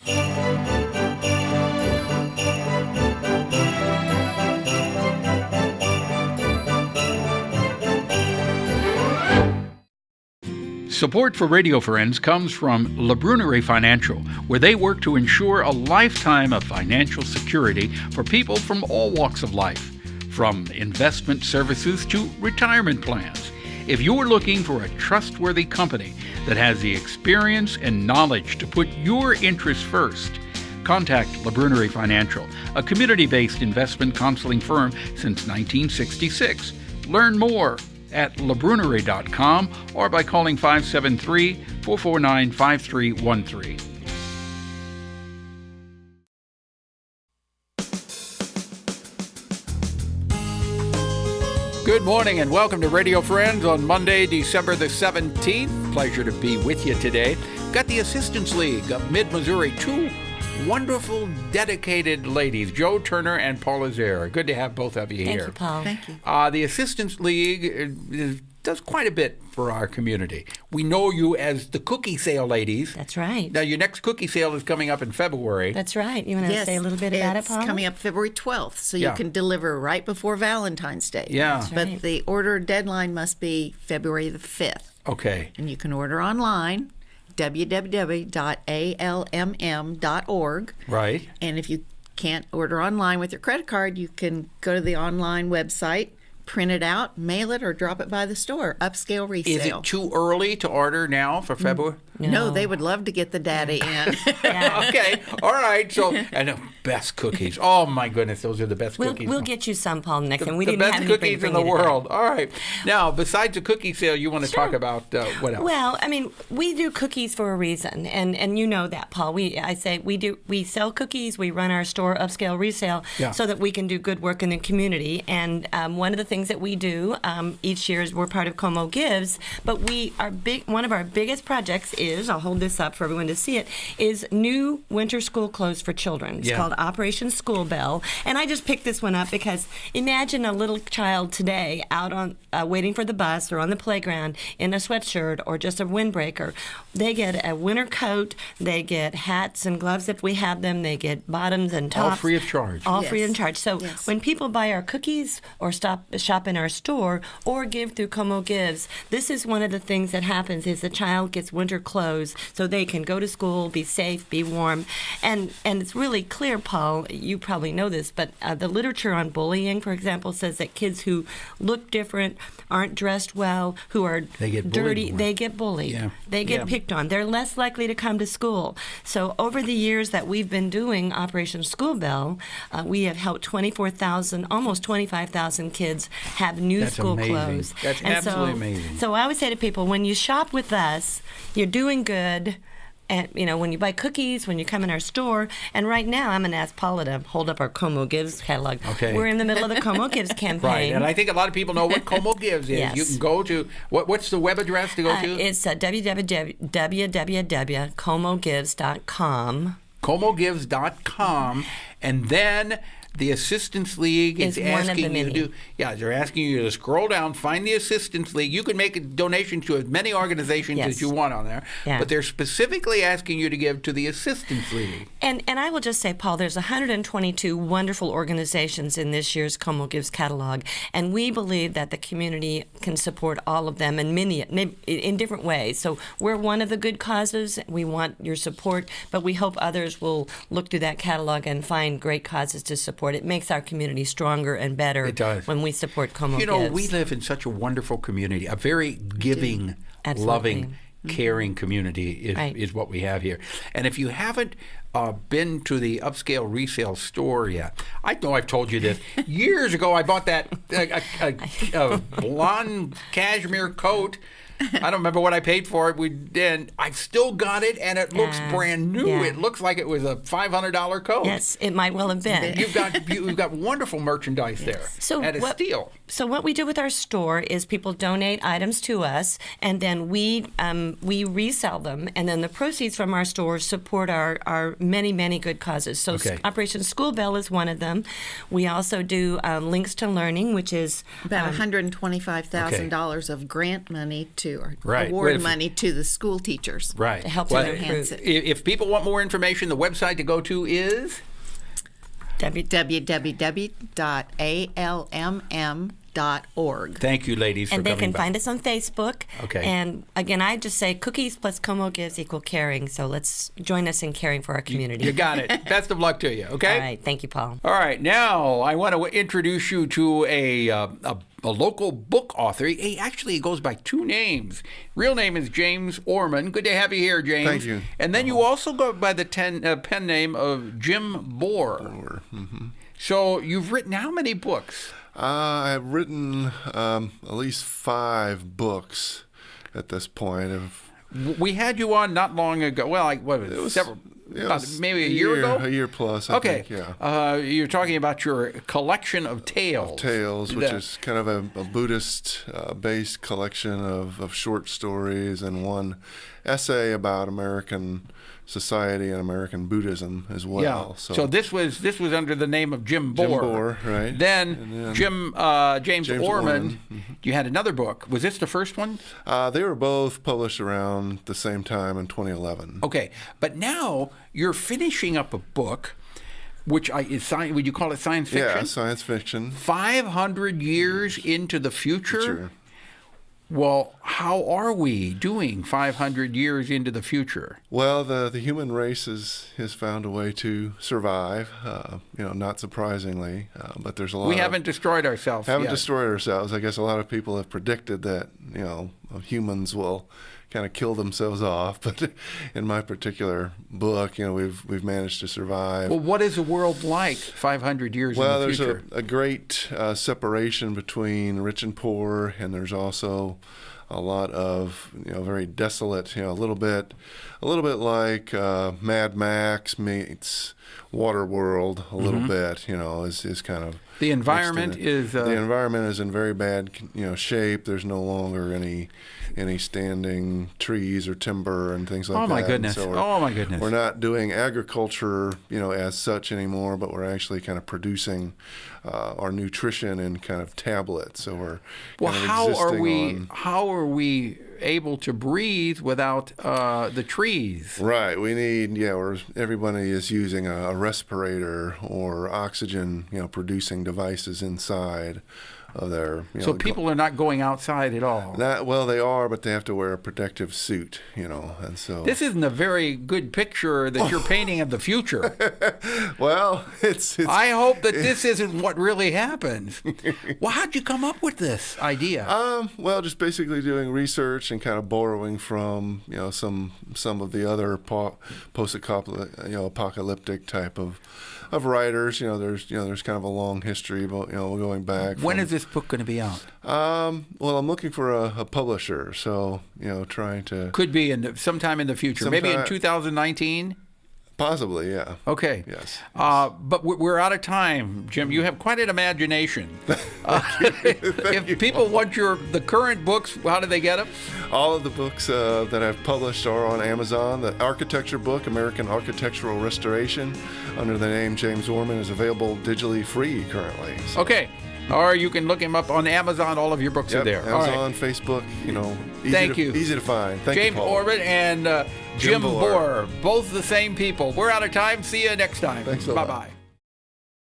Support for Radio Friends comes from La Brunerie Financial, where they work to ensure a lifetime of financial security for people from all walks of life, from investment services to retirement plans. If you're looking for a trustworthy company that has the experience and knowledge to put your interests first, contact La Brunerie Financial, a community-based investment counseling firm since 1966. Learn more at labrunerie.com or by calling 573-449-5313. Good morning and welcome to Radio Friends on Monday, December the 17th. Pleasure to be with you today. Got the Assistance League of Mid-Missouri, two wonderful, dedicated ladies, Joe Turner and Paula Zerrer. Good to have both of you here. Thank you, Paul. Thank you. The Assistance League does quite a bit for our community. We know you as the cookie sale ladies. That's right. Now, your next cookie sale is coming up in February. That's right. You want to say a little bit about it, Paul? It's coming up February 12th, so you can deliver right before Valentine's Day. Yeah. That's But right. the order deadline must be February the 5th. Okay. And you can order online, www.almm.org. Right. And if you can't order online with your credit card, you can go to the online website, print it out, mail it, or drop it by the store. Upscale resale. Is it too early to order now for February? No, they would love to get the daddy in. Okay. All right. So, and the best cookies. Oh, my goodness. Those are the best cookies. We'll get you some, Paul, next time. We the didn't best have cookies in the world. All right. Now, besides the cookie sale, you want to talk about what else? Well, I mean, we do cookies for a reason, and you know that, Paul. We sell cookies. We run our store upscale resale so that we can do good work in the community. And one of the things that we do each year is we're part of Como Gives, but one of our biggest projects is, I'll hold this up for everyone to see it, is new winter school clothes for children. It's called Operation School Bell. And I just picked this one up because imagine a little child today out on waiting for the bus or on the playground in a sweatshirt or just a windbreaker. They get a winter coat, they get hats and gloves if we have them, they get bottoms and tops. All free of charge. All free of charge. So when people buy our cookies or shop in our store or give through Como Gives, this is one of the things that happens is the child gets winter clothes so they can go to school, be safe, be warm. And it's really clear, Paul, you probably know this, but the literature on bullying, for example, says that kids who look different, aren't dressed well, who are dirty, they get bullied. Yeah. They get picked on. They're less likely to come to school. So over the years that we've been doing Operation School Bell, we have helped 24,000, almost 25,000 kids have new school clothes. That's absolutely amazing. So I always say to people, when you shop with us, you're doing good. And, when you buy cookies, when you come in our store, and right now I'm going to ask Paula to hold up our Como Gives catalog. Okay. We're in the middle of the Como Gives campaign. Right, and I think a lot of people know what Como Gives is. Yes. You can go to, what's the web address to go to? It's www.comogives.com. Comogives.com, and then the Assistance League is asking you to they're asking you to scroll down, find the Assistance League. You can make a donation to as many organizations as you want on there, but they're specifically asking you to give to the Assistance League. And I will just say, Paul, there's 122 wonderful organizations in this year's Como Gives catalog, and we believe that the community can support all of them in different ways. So we're one of the good causes. We want your support, but we hope others will look through that catalog and find great causes to support. It makes our community stronger and better. It does. When we support Como Gives. We live in such a wonderful community, a very giving, loving, caring community is what we have here. And if you haven't been to the upscale resale store yet, I know I've told you this. Years ago, I bought that blonde cashmere coat. I don't remember what I paid for it. I've still got it, and it looks brand new. Yeah. It looks like it was a $500 coat. Yes, it might well have been. You've got wonderful merchandise there at a steal. So what we do with our store is people donate items to us, and then we resell them, and then the proceeds from our store support our many, many good causes. So Operation School Bell is one of them. We also do Links to Learning, which is about $125,000 of grant money to to, or Right. award money to the school teachers. Right. To help Well, them enhance it. If people want more information, the website to go to is www.almm.org. Thank you, ladies, for And they coming can by. find us on Facebook. Okay. And again, I just say cookies plus Como gives equal caring. So let's join us in caring for our community. You got it. Best of luck to you, okay? All right. Thank you, Paul. All right, now I want to introduce you to a local book author. He actually goes by two names. Real name is James Oehrmann. Good to have you here, James. Thank you. And then you also go by the pen name of Jim Boer. So you've written how many books? I've written at least 5 books at this point. We had you on not long ago. Well, what was it? Several. Maybe a year ago? A year plus, I okay. think, yeah. You're talking about your collection of tales. Which is kind of a Buddhist-based collection of short stories and one essay about American society and American Buddhism as well. Yeah. So this was under the name of Jim Boer. Jim Boer, right. Then James Oehrmann. You had another book. Was this the first one? They were both published around the same time in 2011. Okay. But now you're finishing up a book, which would you call it science fiction? Yeah, science fiction. 500 years into the future? Sure. Well, how are we doing 500 years into the future? Well, the human race has found a way to survive, not surprisingly, but there's a lot We haven't destroyed ourselves yet. destroyed ourselves. I guess a lot of people have predicted that, humans will kind of kill themselves off, but in my particular book, we've managed to survive. Well, what is the world like 500 years in the future? Well, there's a great separation between rich and poor, and there's also a lot of very desolate, a little bit like Mad Max meets Waterworld a little bit, is kind of the environment the environment is in very bad shape. There's no longer any standing trees or timber and things like that. Oh my goodness! So we're not doing agriculture as such anymore, but we're actually kind of producing our nutrition in kind of tablets. So we're how are we able to breathe without the trees? Right. We need everybody is using a respirator or oxygen producing devices inside of their so people are not going outside at all. They are, but they have to wear a protective suit, and so this isn't a very good picture that you're painting of the future. Well, it's I hope that this isn't what really happens. Well, how'd you come up with this idea? Well, just basically doing research and kind of borrowing from some of the other post-apocalyptic type of writers. There's kind of a long history, but going back. When is this book going to be out? Well, I'm looking for a publisher, so trying to. Could be sometime in the future, maybe in 2019. Possibly, yeah. Okay. Yes. But we're out of time, Jim. You have quite an imagination. If people want the current books, how do they get them? All of the books that I've published are on Amazon. The architecture book, American Architectural Restoration, under the name James Oehrmann, is available digitally free currently. So. Okay. Or you can look him up on Amazon. All of your books are there. Amazon, Facebook, easy to find. Thank James you, Paul. Oehrmann and Jim Boer, both the same people. We're out of time. See you next time. Thanks a lot. Bye-bye.